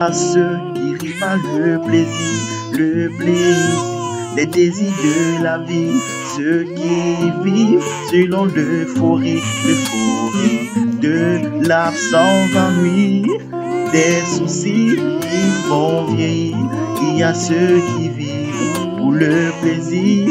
À ceux qui riment pas le plaisir, les désirs de la vie, ceux qui vivent selon l'euphorie de l'absence d'ennui, des soucis qui font vieillir. Il y a ceux qui vivent pour le plaisir,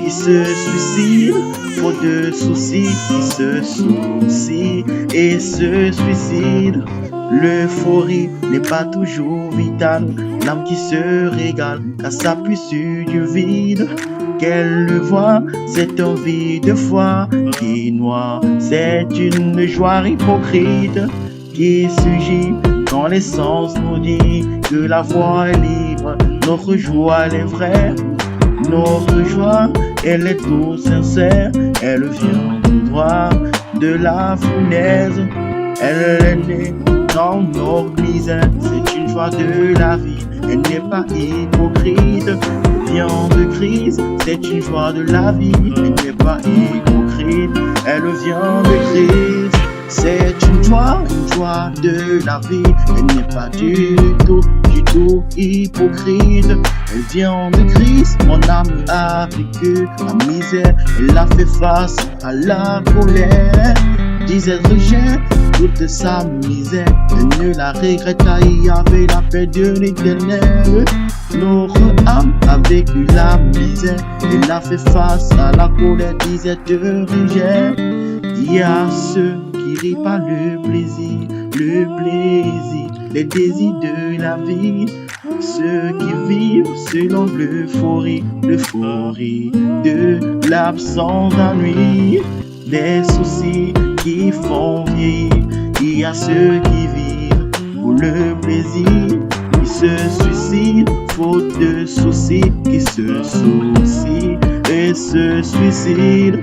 qui se suicident, faute de soucis, qui se soucient et se suicident. L'euphorie n'est pas toujours vitale, l'âme qui se régale, car s'appuie sur du vide. Qu'elle le voit, cette envie de foi qui noie, c'est une joie hypocrite qui surgit quand l'essence nous dit que la voie est libre. Notre joie, elle est vraie, notre joie, elle est tout sincère, elle vient tout droit de la fournaise, elle est née dans nos misères, c'est une joie de la vie, elle n'est pas hypocrite. Vient de crise, c'est une joie de la vie, elle n'est pas hypocrite, elle vient de crise. C'est une joie de la vie, elle n'est pas du tout hypocrite. Elle vient de crise, mon âme a vécu la misère, elle a fait face à la colère. Disait rejet toute sa misère, elle ne la regrette pas, il y avait la paix de l'Éternel. Notre âme a vécu la misère, elle a fait face à la colère, disait de rejet. Il y a ceux qui rient pas le plaisir, les désirs de la vie, ceux qui vivent selon l'euphorie de l'absence d'ennui, des soucis qui font vieillir. Il y a ceux qui vivent pour le plaisir, qui se suicident, faute de soucis, qui se soucient et se suicident.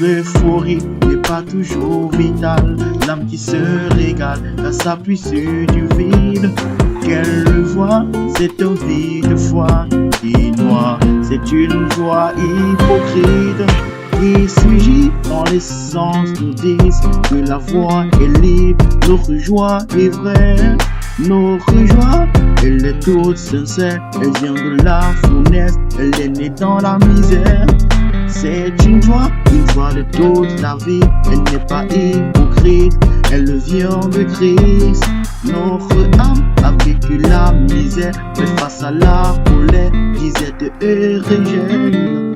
L'euphorie n'est pas toujours vitale, l'âme qui se régale, car s'appuie sur du vide. Qu'elle le voit, cette envie de foi qui noie, c'est une joie hypocrite qui surgit quand l'essence nous dit que la voie est libre. Notre joie est vraie, notre joie, elle est toute sincère, elle vient de la fournaise, elle est née dans la misère. C'est une joie de toute la vie, elle n'est pas hypocrite, elle vient de Christ. Notre âme a vécu la misère, mais face à la colère, disait de rejet.